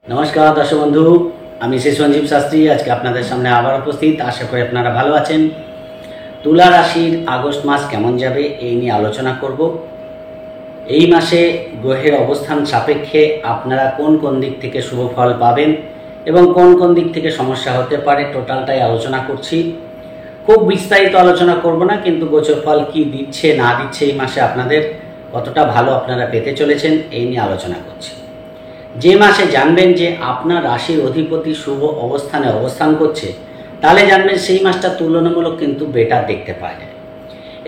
नमस्कार दर्शक बंधु আমি শ্রী সঞ্জীব শাস্ত্রী আজকে আপনাদের সামনে আবার উপস্থিত। আশা করি আপনারা ভালো আছেন। তুলা রাশির আগস্ট মাস কেমন যাবে এই নিয়ে আলোচনা করব। এই মাসে গ্রহের অবস্থান সাপেক্ষে আপনারা কোন কোন দিক থেকে শুভ ফল পাবেন এবং কোন কোন দিক থেকে সমস্যা হতে পারে টোটালটাই আলোচনা করছি। খুব বিস্তারিত আলোচনা করব না, কিন্তু গোচর ফল কি দিচ্ছে না দিচ্ছে এই মাসে আপনাদের কতটা ভালো আপনারা পেতে চলেছেন এই নিয়ে আলোচনা করছি। যে মাসে জানবেন যে আপনার রাশির অধিপতি শুভ অবস্থানে অবস্থান করছে, তাহলে জানবেন সেই মাসটা তুলনামূলক কিন্তু বেটার দেখতে পাওয়া যায়।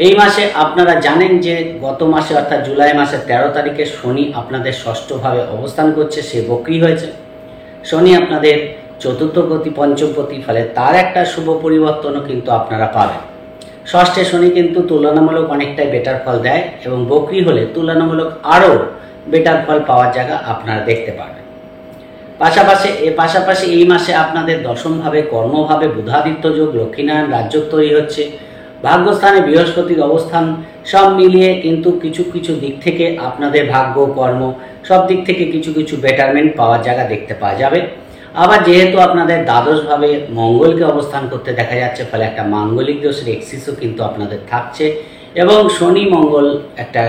এই মাসে আপনারা জানেন যে গত মাসে অর্থাৎ জুলাই মাসের 13 তারিখে শনি আপনাদের ষষ্ঠভাবে অবস্থান করছে, সে বক্রী হয়েছে। শনি আপনাদের চতুর্থপতি পঞ্চমপতি, ফলে তার একটা শুভ পরিবর্তনও কিন্তু আপনারা পাবেন। ষষ্ঠে শনি কিন্তু তুলনামূলক অনেকটাই বেটার ফল দেয় এবং বক্রী হলে তুলনামূলক আরও বেটার ফল পাওয়ার জায়গা আপনারা দেখতে পাবেন। পাশাপাশি এই মাসে আপনাদের দশমভাবে কর্মভাবে বুধাদিত্য যোগ, লক্ষ্মীনারায়ণ রাজযোগ তৈরি হচ্ছে। ভাগ্যস্থানে বৃহস্পতির অবস্থান, সব মিলিয়ে কিন্তু কিছু কিছু দিক থেকে আপনাদের ভাগ্য কর্ম সব দিক থেকে কিছু কিছু বেটারমেন্ট পাওয়ার জায়গা দেখতে পাওয়া যাবে। আবার যেহেতু আপনাদের দ্বাদশভাবে মঙ্গলকে অবস্থান করতে দেখা যাচ্ছে, ফলে একটা মাঙ্গলিক দোষের এক্সিসও কিন্তু আপনাদের থাকছে এবং শনি মঙ্গল একটা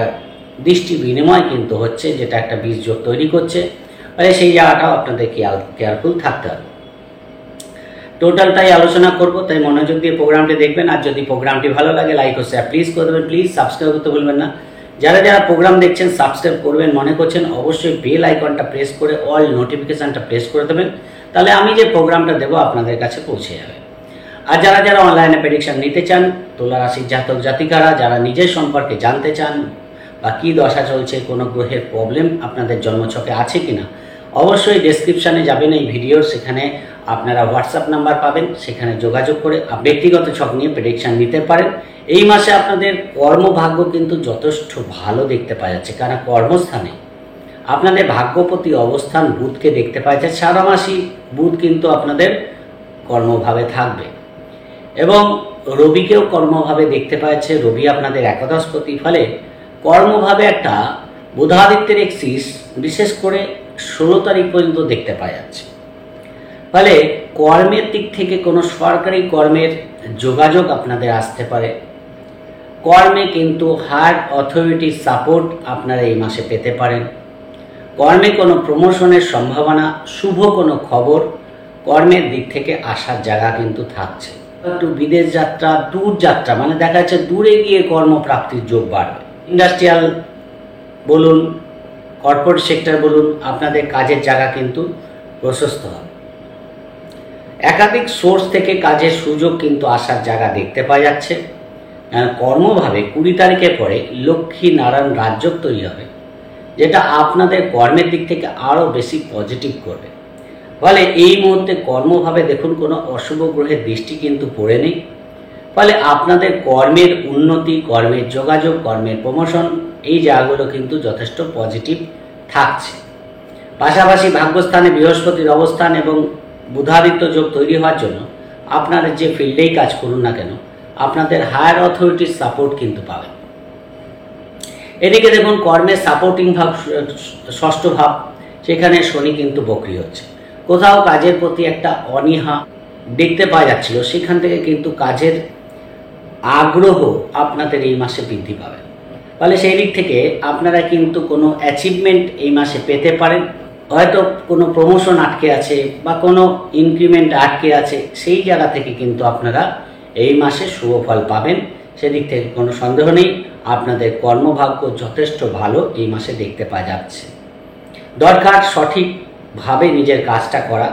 দৃষ্টি বিনিময় কিন্তু হচ্ছে, যেটা একটা বীজ যোগ তৈরি করছে। ফলে সেই জায়গাটাও আপনাদের কেয়ারফুল থাকতে হবে। টোটালটাই আলোচনা করব, তাই মনোযোগ দিয়ে প্রোগ্রামটি দেখবেন। আর যদি প্রোগ্রামটি ভালো লাগে লাইক ও শেয়ার প্লিজ করে দেবেন। প্লিজ সাবস্ক্রাইব করতে ভুলবেন না। যারা যারা প্রোগ্রাম দেখছেন সাবস্ক্রাইব করবেন মনে করছেন, অবশ্যই বেল আইকনটা প্রেস করে অল নোটিফিকেশানটা প্রেস করে দেবেন, তাহলে আমি যে প্রোগ্রামটা দেবো আপনাদের কাছে পৌঁছে যাবে। আর যারা যারা অনলাইনে প্রেডিকশন নিতে চান, তুলা রাশির জাতক জাতিকারা যারা নিজের সম্পর্কে জানতে চান বা কী দশা চলছে, কোনো গ্রহের প্রবলেম আপনাদের জন্মছকে আছে কিনা, অবশ্যই ডেসক্রিপশানে যাবেন এই ভিডিওর, সেখানে আপনারা হোয়াটসঅ্যাপ নাম্বার পাবেন, সেখানে যোগাযোগ করে ব্যক্তিগত ছক নিয়ে প্রেডিকশান নিতে পারেন। এই মাসে আপনাদের কর্মভাগ্য কিন্তু যথেষ্ট ভালো দেখতে পাওয়া যাচ্ছে, কারণ কর্মস্থানে আপনাদের ভাগ্যপতি অবস্থান বুধকে দেখতে পাওয়া যাচ্ছে। সারা মাসই বুধ কিন্তু আপনাদের কর্মভাবে থাকবে এবং রবিকেও কর্মভাবে দেখতে পাওয়া যাচ্ছে। রবি আপনাদের একাদশপতি, ফলে কর্মভাবে একটা বুধাদিত্যের এক্সিস বিশেষ করে 16 তারিখ পর্যন্ত দেখতে পাওয়া যাচ্ছে। ফলে কর্মের দিক থেকে কোনো সরকারি কর্মের যোগাযোগ আপনাদের আসতে পারে। কর্মে কিন্তু হায়ার অথরিটির সাপোর্ট আপনারা এই মাসে পেতে পারেন। কর্মে কোনো প্রমোশনের সম্ভাবনা, শুভ কোনো খবর কর্মের দিক থেকে আসার জায়গা কিন্তু থাকছে। একটু বিদেশ যাত্রা, দূর যাত্রা, মানে দেখা যাচ্ছে দূরে গিয়ে কর্মপ্রাপ্তির যোগ বাড়বে। ইন্ডাস্ট্রিয়াল বলুন, কর্পোরেট সেক্টর বলুন, আপনাদের কাজের জায়গা কিন্তু প্রশস্ত হবে। একাধিক সোর্স থেকে কাজের সুযোগ কিন্তু আসার জায়গা দেখতে পাওয়া যাচ্ছে। কর্মভাবে 20 তারিখের পরে লক্ষ্মী নারায়ণ রাজযোগ তৈরি হবে, যেটা আপনাদের কর্মের দিক থেকে আরও বেশি পজিটিভ করবে। ফলে এই মুহূর্তে কর্মভাবে দেখুন কোনো অশুভ গ্রহের দৃষ্টি কিন্তু পড়ে নেই। ফলে আপনাদের কর্মের উন্নতি, কর্মের যোগাযোগ, কর্মের প্রমোশন এই জায়গাগুলো কিন্তু যথেষ্ট পজিটিভ থাকছে। পাশাপাশি ভাগ্যস্থানে বৃহস্পতির অবস্থান এবং বুধাদিত্য যোগ তৈরি হওয়ার জন্য আপনারা যে ফিল্ডেই কাজ করুন না কেন, আপনাদের হায়ার অথরিটির সাপোর্ট কিন্তু পাবেন। এদিকে দেখুন কর্মের সাপোর্টিং ভাব, ষষ্ঠ ভাব, সেখানে শনি কিন্তু বক্রী হচ্ছে। কোথাও কাজের প্রতি একটা অনীহা দেখতে পাওয়া যাচ্ছিল, সেখান থেকে কিন্তু কাজের আগ্রহ আপনাদের এই মাসে বৃদ্ধি পাবে। ফলে সেই দিক থেকে আপনারা কিন্তু কোনো অ্যাচিভমেন্ট এই মাসে পেতে পারেন। হয়তো কোনো প্রমোশন আটকে আছে বা কোনো ইনক্রিমেন্ট আটকে আছে, সেই জায়গা থেকে কিন্তু আপনারা এই মাসে শুভ ফল পাবেন। সেদিক থেকে কোনো সন্দেহ নেই, আপনাদের কর্মভাগ্য যথেষ্ট ভালো এই মাসে দেখতে পাওয়া যাচ্ছে। দরকার সঠিকভাবে নিজের কাজটা করা।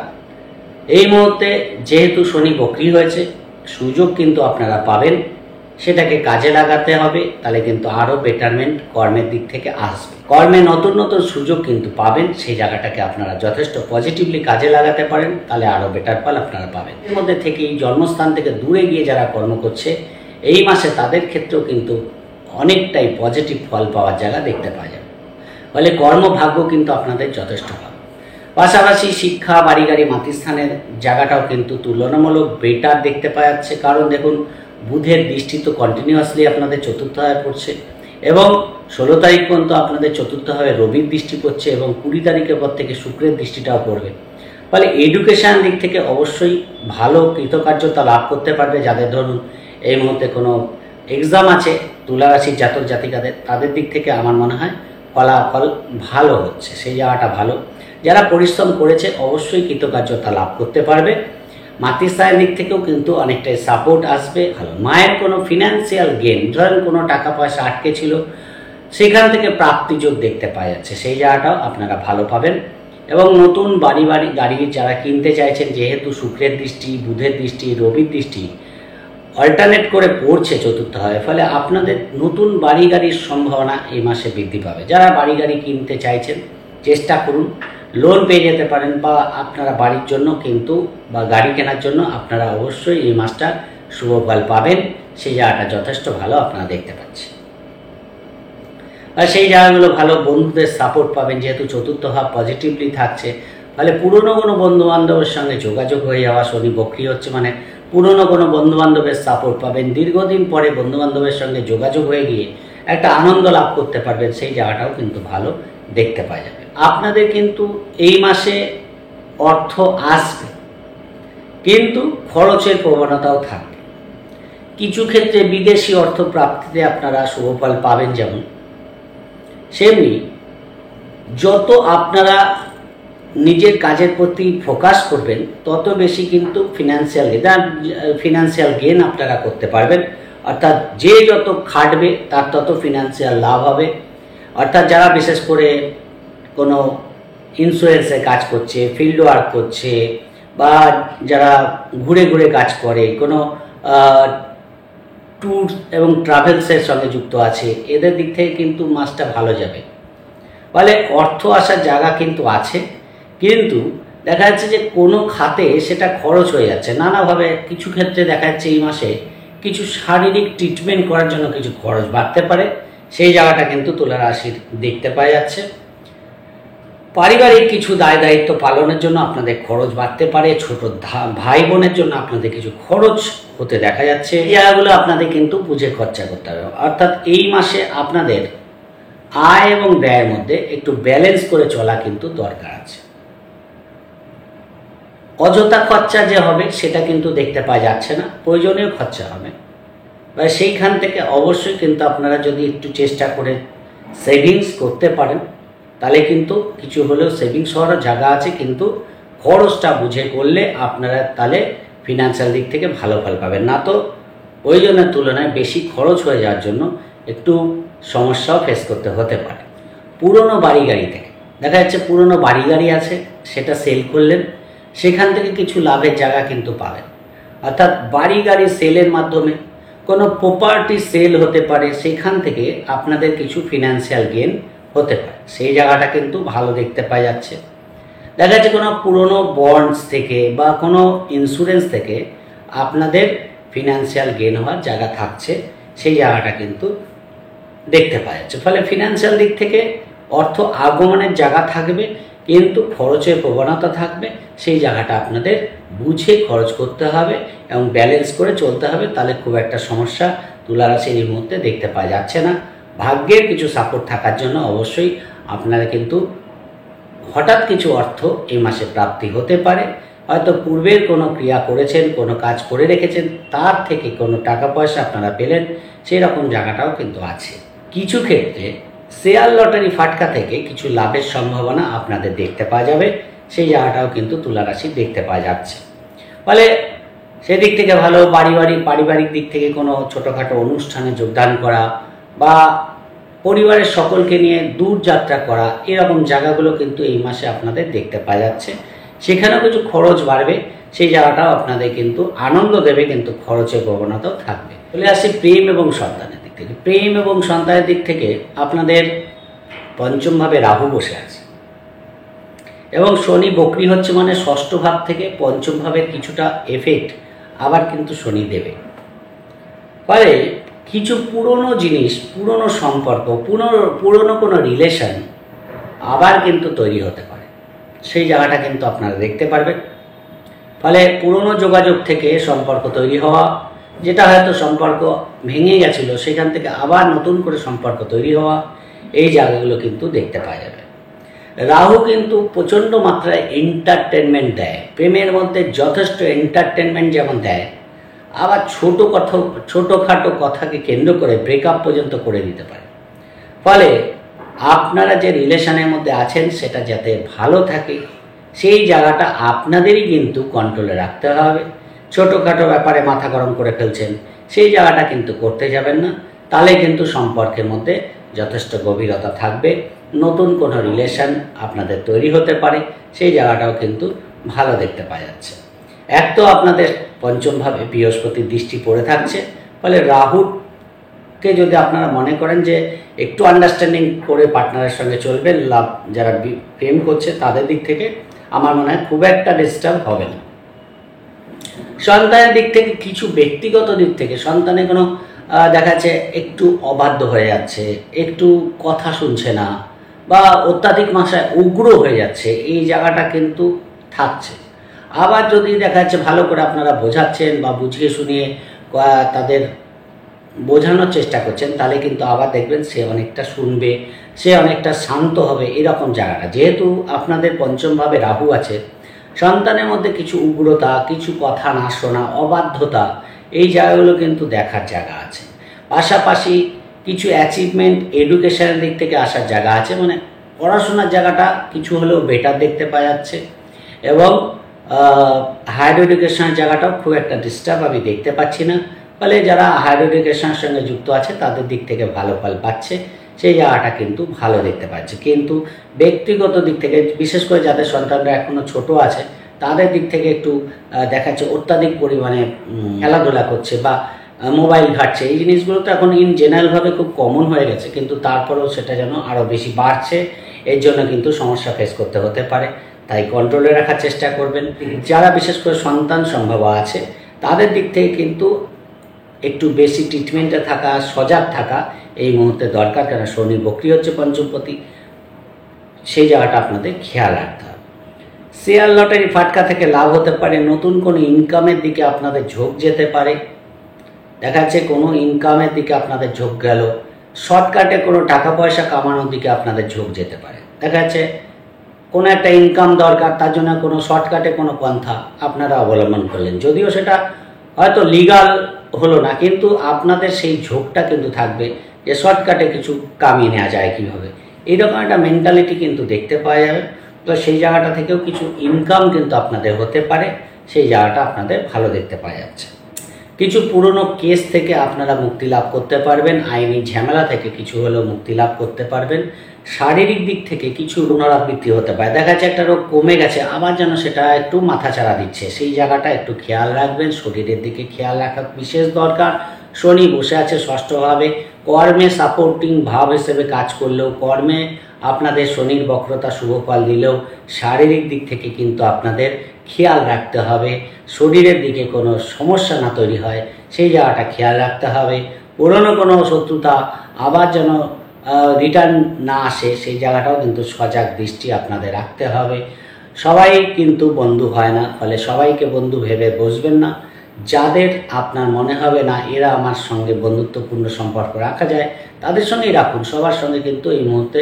এই মুহূর্তে যেহেতু শনি বক্রী হয়েছে, সুযোগ কিন্তু আপনারা পাবেন, সেটাকে কাজে লাগাতে হবে, তাহলে কিন্তু আরও বেটারমেন্ট কর্মের দিক থেকে আসবে। কর্মে নতুন নতুন সুযোগ কিন্তু পাবেন, সেই জায়গাটাকে আপনারা যথেষ্ট পজিটিভলি কাজে লাগাতে পারেন, তাহলে আরও বেটার ফল আপনারা পাবেন। এর মধ্যে থেকেই জন্মস্থান থেকে দূরে গিয়ে যারা কর্ম করছে এই মাসে তাদের ক্ষেত্রেও কিন্তু অনেকটাই পজিটিভ ফল পাওয়ার জায়গা দেখতে পাওয়া যাবে। ফলে কর্মভাগ্য কিন্তু আপনাদের যথেষ্ট ভালো। পাশাপাশি শিক্ষা, বাড়ি গাড়ি, মাতৃস্থানের জায়গাটাও কিন্তু তুলনামূলক বেটার দেখতে পাওয়া যাচ্ছে। কারণ দেখুন বুধের দৃষ্টি তো কন্টিনিউয়াসলি আপনাদের চতুর্থ ভাবে পড়ছে এবং 16 তারিখ পর্যন্ত আপনাদের চতুর্থভাবে রবির দৃষ্টি পড়ছে এবং 20 তারিখের পর থেকে শুক্রের দৃষ্টিটাও পড়বে। ফলে এডুকেশন দিক থেকে অবশ্যই ভালো কৃতকার্যতা লাভ করতে পারবে। যাদের ধরুন এই মুহূর্তে কোনো এক্সাম আছে তুলা রাশির জাতক জাতিকাদের, তাদের দিক থেকে আমার মনে হয় ফলাফল ভালো হচ্ছে, সেই জায়গাটা ভালো। যারা পরিশ্রম করেছে অবশ্যই কৃতকার্যতা লাভ করতে পারবে। মাতৃস্থানের দিক থেকেও কিন্তু অনেকটাই সাপোর্ট আসবে ভালো। মায়ের কোনো ফিনান্সিয়াল গেন, ধরেন কোনো টাকা পয়সা আটকে ছিল সেখান থেকে প্রাপ্তিযোগ দেখতে পাওয়া যাচ্ছে, সেই জায়গাটাও আপনারা ভালো পাবেন। এবং নতুন গাড়ি যারা কিনতে চাইছেন, যেহেতু শুক্রের দৃষ্টি, বুধের দৃষ্টি, রবির দৃষ্টি অল্টারনেট করে পড়ছে চতুর্থভাবে, ফলে আপনাদের নতুন গাড়ির সম্ভাবনা এই মাসে বৃদ্ধি পাবে। যারা গাড়ি কিনতে চাইছেন চেষ্টা করুন, লোন পেয়ে যেতে পারেন, বা আপনারা বাড়ির জন্য কিন্তু বা গাড়ি কেনার জন্য আপনারা অবশ্যই এই মাসটা শুভ ফল পাবেন। সেই জায়গাটা যথেষ্ট ভালো আপনারা দেখতে পাচ্ছেন। আর সেই জায়গাগুলো ভালো, বন্ধুদের সাপোর্ট পাবেন, যেহেতু চতুর্থ ভাব পজিটিভলি থাকছে। ফলে পুরনো কোনো বন্ধুবান্ধবের সঙ্গে যোগাযোগ হয়ে যাওয়া, শনি বক্রি হচ্ছে মানে পুরনো কোনো বন্ধুবান্ধবের সাপোর্ট পাবেন। দীর্ঘদিন পরে বন্ধুবান্ধবের সঙ্গে যোগাযোগ হয়ে গিয়ে একটা আনন্দ লাভ করতে পারবেন, সেই জায়গাটাও কিন্তু ভালো দেখতে পাওয়া যাবে। আপনাদের কিন্তু এই মাসে অর্থ আসবে, কিন্তু খরচের প্রবণতাও থাকবে। কিছু ক্ষেত্রে বিদেশি অর্থ প্রাপ্তিতে আপনারা শুভফল পাবেন, যেমন সেমনি যত আপনারা নিজের কাজের প্রতি ফোকাস করবেন তত বেশি কিন্তু ফিনান্সিয়াল গেন আপনারা করতে পারবেন। অর্থাৎ যে যত খাটবে তার তত ফিনান্সিয়াল লাভ হবে। অর্থাৎ যারা বিশেষ করে কোনো ইন্স্যুরেন্সে কাজ করছে, ফিল্ড ওয়ার্ক করছে, বা যারা ঘুরে ঘুরে কাজ করে, কোনো ট্যুর এবং ট্রাভেলসের সঙ্গে যুক্ত আছে, এদের দিক থেকে কিন্তু মাসটা ভালো যাবে। ফলে অর্থ আসার জায়গা কিন্তু আছে, কিন্তু দেখা যাচ্ছে যে কোনো খাতে সেটা খরচ হয়ে যাচ্ছে নানাভাবে। কিছু ক্ষেত্রে দেখা যাচ্ছে এই মাসে কিছু শারীরিক ট্রিটমেন্ট করার জন্য কিছু খরচ বাড়তে পারে, সেই জায়গাটা কিন্তু তুলা রাশির দেখতে পাওয়া যাচ্ছে। পারিবারিক কিছু দায় দায়িত্ব পালনের জন্য আপনাদের খরচ বাড়তে পারে। ছোট ভাই বোনের জন্য আপনাদের কিছু খরচ হতে দেখা যাচ্ছে। এই জায়গাগুলো আপনাদের কিন্তু বুঝে খরচা করতে হবে। অর্থাৎ এই মাসে আপনাদের আয় এবং ব্যয়ের মধ্যে একটু ব্যালেন্স করে চলা কিন্তু দরকার আছে। অযথা খরচা যে হবে সেটা কিন্তু দেখতে পাওয়া যাচ্ছে না, প্রয়োজনীয় খরচা হবে। সেইখান থেকে অবশ্যই কিন্তু আপনারা যদি একটু চেষ্টা করে সেভিংস করতে পারেন, তাহলে কিন্তু কিছু হলেও সেভিংস হওয়ার জায়গা আছে। কিন্তু খরচটা বুঝে করলে আপনারা তাহলে ফিনান্সিয়াল দিক থেকে ভালো ফল পাবেন। না তো ওই জনের তুলনায় বেশি খরচ হয়ে যাওয়ার জন্য একটু সমস্যাও ফেস করতে হতে পারে। পুরনো বাড়ি গাড়ি থেকে দেখা যাচ্ছে পুরনো বাড়ি গাড়ি আছে, সেটা সেল করলেন, সেখান থেকে কিছু লাভের জায়গা কিন্তু পাবেন। অর্থাৎ বাড়ি গাড়ি সেলের মাধ্যমে কোনো প্রপার্টি সেল হতে পারে, সেখান থেকে আপনাদের কিছু ফিনান্সিয়াল গেন হতে পারে, সেই জায়গাটা কিন্তু ভালো দেখতে পাওয়া যাচ্ছে। দেখা যাচ্ছে কোনো পুরনো বন্ডস থেকে বা কোনো ইন্স্যুরেন্স থেকে আপনাদের ফিনান্সিয়াল গেন হওয়ার জায়গা থাকছে, সেই জায়গাটা কিন্তু দেখতে পাওয়া যাচ্ছে। ফলে ফিনান্সিয়াল দিক থেকে অর্থ আগমনের জায়গা থাকবে, কিন্তু খরচের প্রবণতা থাকবে। সেই জায়গাটা আপনাদের বুঝে খরচ করতে হবে এবং ব্যালেন্স করে চলতে হবে, তাহলে খুব একটা সমস্যা তুলা রাশির এই মুহূর্তে দেখতে পাওয়া যাচ্ছে না। ভাগ্যের কিছু সাপোর্ট থাকার জন্য অবশ্যই আপনারা কিন্তু হঠাৎ কিছু অর্থ এই মাসে প্রাপ্তি হতে পারে। হয়তো পূর্বের কোনো ক্রিয়া করেছেন, কোনো কাজ করে রেখেছেন, তার থেকে কোনো টাকা পয়সা আপনারা পেলেন, সেই রকম জায়গাটাও কিন্তু আছে। কিছু ক্ষেত্রে শেয়ার লটারি ফাটকা থেকে কিছু লাভের সম্ভাবনা আপনাদের দেখতে পাওয়া যাবে, সেই জায়গাটাও কিন্তু তুলা রাশি দেখতে পাওয়া যাচ্ছে। ফলে সেদিক থেকে ভালো। পারিবারিক দিক থেকে কোনো ছোটোখাটো অনুষ্ঠানে যোগদান করা বা পরিবারের সকলকে নিয়ে দূর যাত্রা করা, এরকম জায়গাগুলো কিন্তু এই মাসে আপনাদের দেখতে পাওয়া যাচ্ছে। সেখানেও কিছু খরচ বাড়বে, সেই জায়গাটাও আপনাদের কিন্তু আনন্দ দেবে, কিন্তু খরচের প্রবণতাও থাকবে। চলে আসি প্রেম এবং সন্তানের দিক থেকে। প্রেম এবং সন্তানের দিক থেকে আপনাদের পঞ্চমভাবে রাহু বসে আছে এবং শনি বক্রি হচ্ছে, মানে ষষ্ঠ ভাব থেকে পঞ্চম ভাবের কিছুটা এফেক্ট আবার কিন্তু শনি দেবে। ফলে কিছু পুরনো জিনিস, পুরনো সম্পর্ক, পুরনো কোনো রিলেশন আবার কিন্তু তৈরি হতে পারে, সেই জায়গাটা কিন্তু আপনারা দেখতে পারবেন। ফলে পুরনো যোগাযোগ থেকে সম্পর্ক তৈরি হওয়া, যেটা হয়তো সম্পর্ক ভেঙে গেছিলো সেখান থেকে আবার নতুন করে সম্পর্ক তৈরি হওয়া, এই জায়গাগুলো কিন্তু দেখতে পাওয়া যাবে। রাহু কিন্তু প্রচণ্ড মাত্রায় এন্টারটেনমেন্ট দেয়, প্রেমের মধ্যে যথেষ্ট এন্টারটেনমেন্ট যেমন দেয়, আবার ছোটোখাটো কথাকে কেন্দ্র করে ব্রেকআপ পর্যন্ত করে দিতে পারে। ফলে আপনারা যে রিলেশনের মধ্যে আছেন সেটা যাতে ভালো থাকে সেই জায়গাটা আপনাদেরই কিন্তু কন্ট্রোলে রাখতে হবে। ছোটোখাটো ব্যাপারে মাথা গরম করে ফেলছেন, সেই জায়গাটা কিন্তু করতে যাবেন না, তাহলে কিন্তু সম্পর্কের মধ্যে যথেষ্ট গভীরতা থাকবে, নতুন কোনো রিলেশন আপনাদের তৈরি হতে পারে, সেই জায়গাটাও কিন্তু ভালো দেখতে পাওয়া যাচ্ছে। এক তো আপনাদের পঞ্চমভাবে বৃহস্পতির দৃষ্টি পড়ে থাকছে, ফলে রাহুকে যদি আপনারা মনে করেন যে একটু আন্ডারস্ট্যান্ডিং করে পার্টনারের সঙ্গে চলবেন, লাভ যারা প্রেম করছে তাদের দিক থেকে আমার মনে হয় খুব একটা ডিস্টার্ব হবে না। সন্তানের দিক থেকে কিছু ব্যক্তিগত দিক থেকে সন্তানের কোনো দেখা যাচ্ছে একটু অবাধ্য হয়ে যাচ্ছে, একটু কথা শুনছে না, বা অত্যাধিক মাত্রায় উগ্র হয়ে যাচ্ছে, এই জায়গাটা কিন্তু থাকছে। আবার যদি দেখা যাচ্ছে ভালো করে আপনারা বোঝাচ্ছেন বা বুঝিয়ে শুনিয়ে তাদের বোঝানোর চেষ্টা করছেন, তাহলে কিন্তু আবার দেখবেন সে অনেকটা শুনবে, সে অনেকটা শান্ত হবে, এরকম জায়গাটা। যেহেতু আপনাদের পঞ্চমভাবে রাহু আছে, সন্তানের মধ্যে কিছু উগ্রতা, কিছু কথা না শোনা, অবাধ্যতা, এই জায়গাগুলো কিন্তু দেখার জায়গা আছে। পাশাপাশি কিছু অ্যাচিভমেন্ট এডুকেশনের দিক থেকে আসার জায়গা আছে, মানে পড়াশোনার জায়গাটা কিছু হলেও বেটার দেখতে পাওয়া যাচ্ছে, এবং হায়ার এডুকেশনের জায়গাটাও খুব একটা ডিস্টার্ব আমি দেখতে পাচ্ছি না। ফলে যারা হায়ার এডুকেশনের সঙ্গে যুক্ত আছে তাদের দিক থেকে ভালো ফল পাচ্ছে, সেই জায়গাটা কিন্তু ভালো দেখতে পাচ্ছে। কিন্তু ব্যক্তিগত দিক থেকে বিশেষ করে যাদের সন্তানরা এখনও ছোট আছে তাদের দিক থেকে একটু দেখা যাচ্ছে অত্যাধিক পরিমাণে খেলাধুলা করছে বা মোবাইল ঘাটছে, এই জিনিসগুলো তো এখন ইন জেনারেলভাবে খুব কমন হয়ে গেছে, কিন্তু তারপরেও সেটা যেন আরও বেশি বাড়ছে, এর জন্য কিন্তু সমস্যা ফেস করতে হতে পারে। তাই কন্ট্রোলে রাখার চেষ্টা করবেন। যারা বিশেষ করে সন্তান সম্ভব আছে তাদের দিক থেকে কিন্তু একটু বেশি ট্রিটমেন্টে থাকা, সজাগ থাকা এই মুহূর্তে দরকার, কেন শনি বক্রি হচ্ছে পঞ্চমপতি, সেই জায়গাটা আপনাদের খেয়াল রাখতে হবে। শেয়ার লটারি ফাটকা থেকে লাভ হতে পারে, নতুন কোনো ইনকামের দিকে আপনাদের ঝোঁক যেতে পারে, দেখা যাচ্ছে কোনো ইনকামের দিকে আপনাদের ঝোঁক গেল, শর্টকাটে কোনো টাকা পয়সা কামানোর দিকে আপনাদের ঝোঁক যেতে পারে। দেখা যাচ্ছে কোনো একটা ইনকাম দরকার, তার জন্য কোনো শর্টকাটে কোনো পন্থা আপনারা অবলম্বন করলেন, যদিও সেটা হয়তো লিগাল হলো না, কিন্তু আপনাদের সেই ঝোঁকটা কিন্তু থাকবে যে শর্টকাটে কিছু কামিয়ে নেওয়া যায় কীভাবে, এইরকম একটা মেন্টালিটি কিন্তু দেখতে পাওয়া যাবে। তো সেই জায়গাটা থেকেও কিছু ইনকাম কিন্তু আপনাদের হতে পারে, সেই জায়গাটা আপনাদের ভালো দেখতে পাওয়া যাচ্ছে। কিছু পুরনো কেস থেকে আপনারা মুক্তি লাভ করতে পারবেন, আইনি ঝামেলা থেকে কিছু হলেও মুক্তি লাভ করতে পারবেন। শারীরিক দিক থেকে কিছু পুনরাবৃত্তি হতে পারে, দেখা যাচ্ছে একটা রোগ কমে গেছে আবার যেন সেটা একটু মাথাচাড়া দিচ্ছে, সেই জায়গাটা একটু খেয়াল রাখবেন। শরীরের দিকে খেয়াল রাখা বিশেষ দরকার। শনি বসে আছে ষষ্ঠভাবে, কর্মে সাপোর্টিং ভাব হিসেবে কাজ করলেও, কর্মে আপনাদের শনির বক্রতা শুভ ফল দিলেও শারীরিক দিক থেকে কিন্তু আপনাদের খেয়াল রাখতে হবে, শরীরের দিকে কোনো সমস্যা না তৈরি হয় সেই জায়গাটা খেয়াল রাখতে হবে। পুরনো কোনো শত্রুতা আবার যেন রিটার্ন না আসে, সেই জায়গাটাও কিন্তু সজাগ দৃষ্টি আপনাদের রাখতে হবে। সবাই কিন্তু বন্ধু হয় না, ফলে সবাইকে বন্ধু ভেবে বসবেন না। যাদের আপনার মনে হবে না এরা আমার সঙ্গে বন্ধুত্বপূর্ণ সম্পর্ক রাখা যায়, তাদের সঙ্গেই রাখুন। সবার সঙ্গে কিন্তু এই মুহূর্তে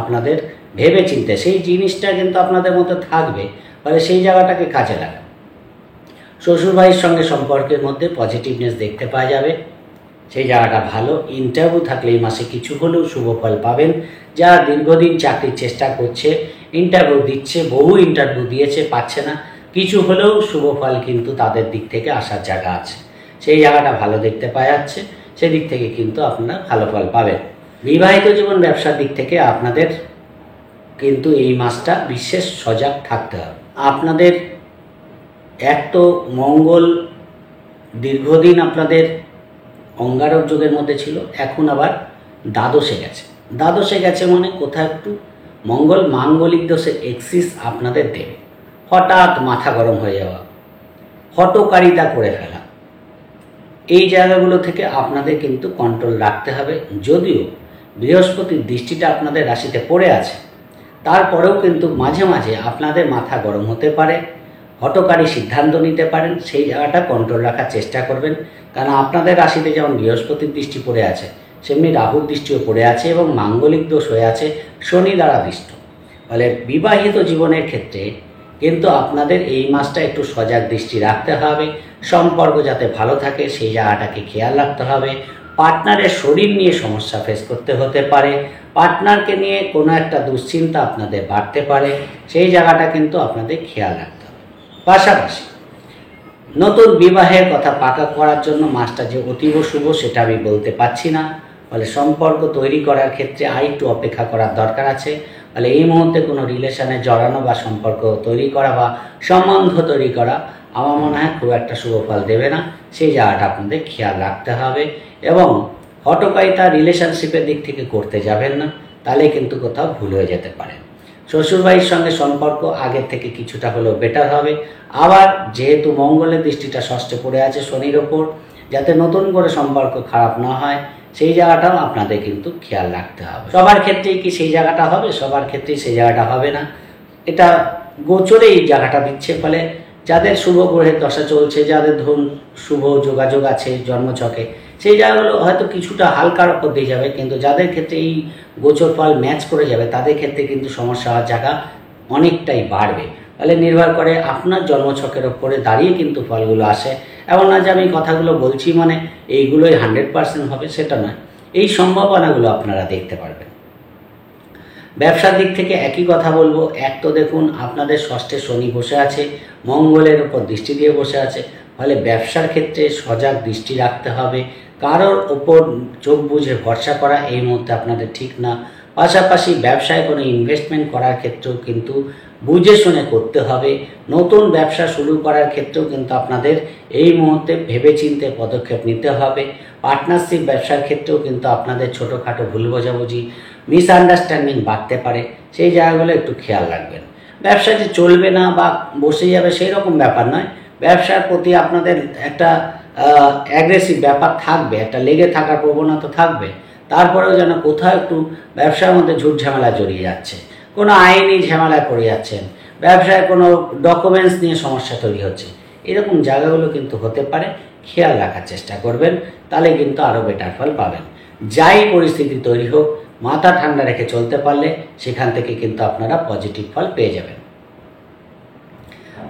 আপনাদের ভেবে চিনতে সেই জিনিসটা কিন্তু আপনাদের মধ্যে থাকবে, ফলে সেই জায়গাটাকে কাজে লাগান। শ্বশুরভাইয়ের সঙ্গে সম্পর্কের মধ্যে পজিটিভনেস দেখতে পাওয়া যাবে, সেই জায়গাটা ভালো। ইন্টারভিউ থাকলে এই মাসে কিছু হলেও শুভ ফল পাবেন। যারা দীর্ঘদিন চাকরির চেষ্টা করছে, ইন্টারভিউ দিচ্ছে, বহু ইন্টারভিউ দিয়েছে, পাচ্ছে না, কিছু হলেও শুভ ফল কিন্তু তাদের দিক থেকে আসার জায়গা আছে, সেই জায়গাটা ভালো দেখতে পাওয়া যাচ্ছে, সেদিক থেকে কিন্তু আপনারা ভালো ফল পাবেন। বিবাহিত জীবন, ব্যবসার দিক থেকে আপনাদের কিন্তু এই মাসটা বিশেষ সজাগ থাকতে হবে। আপনাদের এক তো মঙ্গল দীর্ঘদিন আপনাদের অঙ্গারক যোগের মধ্যে ছিল, এখন আবার দ্বাদশে গেছে। দ্বাদশে গেছে মানে কোথাও একটু মঙ্গল মাঙ্গলিক দোষে এক্সিস আপনাদের দেবে। হঠাৎ মাথা গরম হয়ে যাওয়া, হটকারিতা করে ফেলা, এই জায়গাগুলো থেকে আপনাদের কিন্তু কন্ট্রোল রাখতে হবে। যদিও বৃহস্পতির দৃষ্টিটা আপনাদের রাশিতে পড়ে আছে, তারপরেও কিন্তু মাঝে মাঝে আপনাদের মাথা গরম হতে পারে, হটকারী সিদ্ধান্ত নিতে পারেন, সেই জায়গাটা কন্ট্রোল রাখার চেষ্টা করবেন। কারণ আপনাদের রাশিতে যেমন বৃহস্পতির দৃষ্টি পড়ে আছে, সেমনি রাহুর দৃষ্টিও পড়ে আছে এবং মাঙ্গলিক দোষ হয়ে আছে শনি দ্বারা দৃষ্ট। ফলে বিবাহিত জীবনের ক্ষেত্রে কিন্তু আপনাদের এই মাসটা একটু সজাগ দৃষ্টি রাখতে হবে। সম্পর্ক যাতে ভালো থাকে সেই জায়গাটাকে খেয়াল রাখতে হবে। পার্টনারের শরীর নিয়ে সমস্যা ফেস করতে হতে পারে, পার্টনারকে নিয়ে কোনো একটা দুশ্চিন্তা আপনাদের বাড়তে পারে, সেই জায়গাটা কিন্তু আপনাদের খেয়াল রাখতে হবে। পাশাপাশি নতুন বিবাহের কথা পাকা করার জন্য মাসটা যে অতীব শুভ সেটা আমি বলতে পারছি না। ফলে সম্পর্ক তৈরি করার ক্ষেত্রে আরেকটু অপেক্ষা করার দরকার আছে। ফলে এই মুহূর্তে কোনো রিলেশনে জড়ানো বা সম্পর্ক তৈরি করা বা সম্বন্ধ তৈরি করা আমার মনে হয় খুব একটা শুভ ফল দেবে না, সেই জায়গাটা আপনাদের খেয়াল রাখতে হবে। এবং হটকারিতা রিলেশনশিপের দিক থেকে করতে যাবেন না, তাহলে কিন্তু কোথাও ভুল হয়ে যেতে পারে। শ্বশুরবাড়ির সঙ্গে সম্পর্ক আগের থেকে কিছুটা হলেও বেটার হবে। আবার যেহেতু মঙ্গলের দৃষ্টিটা ষষ্ঠে পড়ে আছে শনির ওপর, যাতে নতুন করে সম্পর্ক খারাপ না হয় সেই জায়গাটাও আপনাদের কিন্তু খেয়াল রাখতে হবে। সবার ক্ষেত্রেই কি সেই জায়গাটা হবে? সবার ক্ষেত্রেই সেই জায়গাটা হবে না। এটা গোচরে এই জায়গাটা দিচ্ছে। ফলে যাদের শুভ গ্রহের দশা চলছে, যাদের ধরুন শুভ যোগাযোগ আছে জন্মছকে, সেই জায়গাগুলো হয়তো কিছুটা হালকার ওপর দিয়ে যাবে, কিন্তু যাদের ক্ষেত্রে এই গোচর ফল ম্যাচ করে যাবে তাদের ক্ষেত্রে কিন্তু সমস্যা হওয়ার জায়গা অনেকটাই বাড়বে। ফলে নির্ভর করে আপনার জন্মছকের ওপরে দাঁড়িয়ে কিন্তু ফলগুলো আসে। এমন না যে আমি কথাগুলো বলছি মানে এইগুলোই 100% হবে, সেটা নয়। এই সম্ভাবনাগুলো আপনারা দেখতে পারবেন। ব্যবসার দিক থেকে একই কথা বলবো। এক তো দেখুন আপনাদের ষষ্ঠে শনি বসে আছে, মঙ্গলের ওপর দৃষ্টি দিয়ে বসে আছে। ফলে ব্যবসার ক্ষেত্রে সজাগ দৃষ্টি রাখতে হবে। কারোর ওপর চোখ বুঝে ভরসা করা এই মুহূর্তে আপনাদের ঠিক না। পাশাপাশি ব্যবসায় কোনো ইনভেস্টমেন্ট করার ক্ষেত্রেও কিন্তু বুঝে শুনে করতে হবে। নতুন ব্যবসা শুরু করার ক্ষেত্রেও কিন্তু আপনাদের এই মুহূর্তে ভেবেচিন্তে পদক্ষেপ নিতে হবে। পার্টনারশিপ ব্যবসার ক্ষেত্রেও কিন্তু আপনাদের ছোটোখাটো ভুল বোঝাবুঝি, মিসআন্ডারস্ট্যান্ডিং বাড়তে পারে, সেই জায়গাগুলো একটু খেয়াল রাখবেন। ব্যবসা যে চলবে না বা বসে যাবে সেই রকম ব্যাপার নয়। ব্যবসার প্রতি আপনাদের একটা অ্যাগ্রেসিভ ব্যাপার থাকবে, একটা লেগে থাকার প্রবণতা থাকবে। তারপরেও যেন কোথাও একটু ব্যবসার মধ্যে ঝুট ঝামেলা জড়িয়ে যাচ্ছে, কোনো আইনি ঝামেলায় পড়ে যাচ্ছেন, ব্যবসায় কোনো ডকুমেন্টস নিয়ে সমস্যা তৈরি হচ্ছে, এরকম জায়গাগুলো কিন্তু হতে পারে। খেয়াল রাখার চেষ্টা করবেন, তাহলে কিন্তু আরও বেটার ফল পাবেন। যাই পরিস্থিতি তৈরি হোক, মাথা ঠান্ডা রেখে চলতে পারলে সেখান থেকে কিন্তু আপনারা পজিটিভ ফল পেয়ে যাবেন।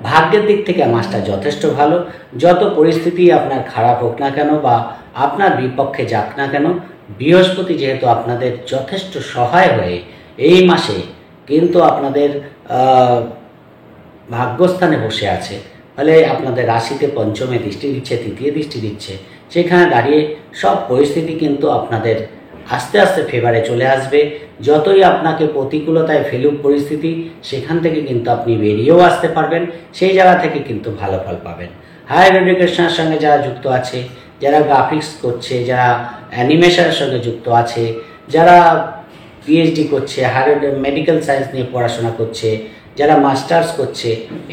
ভাগ্যের দিক থেকে মাসটা যথেষ্ট ভালো। যত পরিস্থিতি আপনার খারাপ হোক না কেন বা আপনার বিপক্ষে যাক না কেন, বৃহস্পতি যেহেতু আপনাদের যথেষ্ট সহায় হয়ে এই মাসে কিন্তু আপনাদের ভাগ্যস্থানে বসে আছে। ফলে আপনাদের রাশিতে পঞ্চমে দৃষ্টি দিচ্ছে, তৃতীয় দৃষ্টি দিচ্ছে, সেখানে দাঁড়িয়ে সব পরিস্থিতি কিন্তু আপনাদের আস্তে আস্তে ফেভারে চলে আসবে। যতই আপনাকে প্রতিকূলতায় ফেলুক পরিস্থিতি, সেখান থেকে কিন্তু আপনি বেরিয়েও আসতে পারবেন, সেই জায়গা থেকে কিন্তু ভালো ফল পাবেন। হায়ার এডুকেশনের সঙ্গে যারা যুক্ত আছে, যারা গ্রাফিক্স করছে, যারা অ্যানিমেশনের সঙ্গে যুক্ত আছে, যারা পিএইচডি করছে, হায়ার মেডিকেল সায়েন্স নিয়ে পড়াশোনা করছে, যারা মাস্টার্স করছে,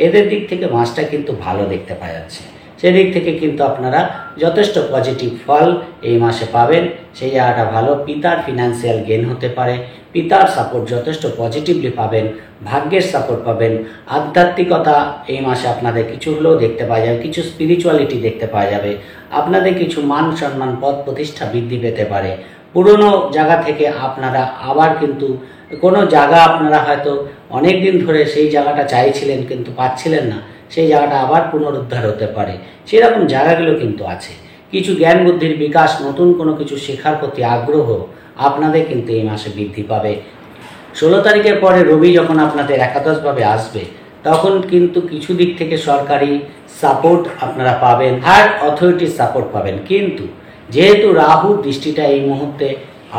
এদের দিক থেকে মাসটা কিন্তু ভালো দেখতে পাওয়া যাচ্ছে। সেদিক থেকে কিন্তু আপনারা যথেষ্ট পজিটিভ ফল এই মাসে পাবেন, সেই জায়গাটা ভালো। পিতার ফিনান্সিয়াল গেইন হতে পারে, পিতার সাপোর্ট যথেষ্ট পজিটিভলি পাবেন, ভাগ্যের সাপোর্ট পাবেন। আধ্যাত্মিকতা এই মাসে আপনাদের কিছু হলেও দেখতে পাওয়া যাবে, কিছু স্পিরিচুয়ালিটি দেখতে পাওয়া যাবে। আপনাদের কিছু মান সম্মান, পদ প্রতিষ্ঠা বৃদ্ধি পেতে পারে। পুরনো জায়গা থেকে আপনারা আবার কিন্তু কোনো জায়গা আপনারা হয়তো অনেক দিন ধরে সেই জায়গাটা চাইছিলেন কিন্তু পাচ্ছিলেন না, সেই জায়গাটা আবার পুনরুদ্ধার হতে পারে, সেরকম জায়গাগুলো কিন্তু আছে। কিছু জ্ঞান বুদ্ধির বিকাশ, নতুন কোনো কিছু শেখার প্রতি আগ্রহ আপনাদের কিন্তু এই মাসে বৃদ্ধি পাবে। 16 তারিখের পরে রবি যখন আপনাদের একাদশভাবে আসবে, তখন কিন্তু কিছু দিক থেকে সরকারি সাপোর্ট আপনারা পাবেন, হায়ার অথরিটির সাপোর্ট পাবেন। কিন্তু যেহেতু রাহুর দৃষ্টিটা এই মুহূর্তে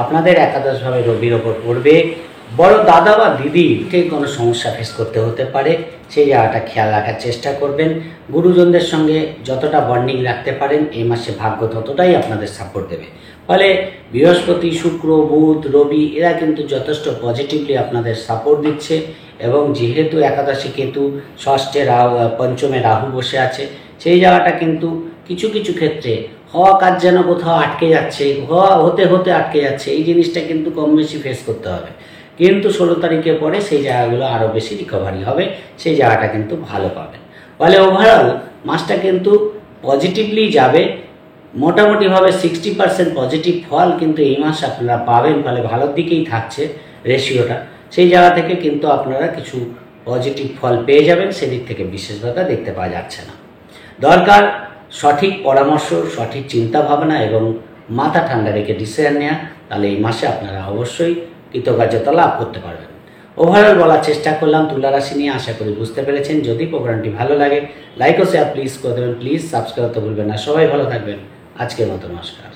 আপনাদের একাদশভাবে রবির ওপর পড়বে, বড় দাদা বা দিদির থেকে কোনো সমস্যা ফেস করতে হতে পারে, সেই জায়গাটা খেয়াল রাখার চেষ্টা করবেন। গুরুজনদের সঙ্গে যতটা বন্ডিং রাখতে পারেন এই মাসে ভাগ্য ততটাই আপনাদের সাপোর্ট দেবে। ফলে বৃহস্পতি, শুক্র, বুধ, রবি এরা কিন্তু যথেষ্ট পজিটিভলি আপনাদের সাপোর্ট দিচ্ছে। এবং যেহেতু একাদশী কেতু, ষষ্ঠে পঞ্চমে রাহু বসে আছে, সেই জায়গাটা কিন্তু কিছু কিছু ক্ষেত্রে হওয়া কাজ যেন কোথাও আটকে যাচ্ছে, হতে হতে আটকে যাচ্ছে, এই জিনিসটা কিন্তু কম বেশি ফেস করতে হবে। কিন্তু 16 তারিখের পরে সেই জায়গাগুলো আরও বেশি রিকভারি হবে, সেই জায়গাটা কিন্তু ভালো পাবেন। ফলে ওভারঅল মাসটা কিন্তু পজিটিভলি যাবে। মোটামুটিভাবে 60% পজিটিভ ফল কিন্তু এই মাসে আপনারা পাবেন, ফলে ভালোর দিকেই থাকছে রেশিওটা। সেই জায়গা থেকে কিন্তু আপনারা কিছু পজিটিভ ফল পেয়ে যাবেন, সেদিক থেকে বিশেষভাবে দেখতে পাওয়া যাচ্ছে না। দরকার সঠিক পরামর্শ, সঠিক চিন্তা ভাবনা এবং মাথা ঠান্ডা রেখে ডিসিশন নেওয়া, তাহলে এই মাসে আপনারা অবশ্যই কৃতকার্যতা লাভ করতে পারবেন। ওভারঅল বলার চেষ্টা করলাম তুলা রাশি নিয়ে, আশা করি বুঝতে পেরেছেন। যদি প্রোগ্রামটি ভালো লাগে লাইক ও শেয়ার প্লিজ করে দেবেন, প্লিজ সাবস্ক্রাইব করতে ভুলবেন না। সবাই ভালো থাকবেন, আজকের মতো নমস্কার।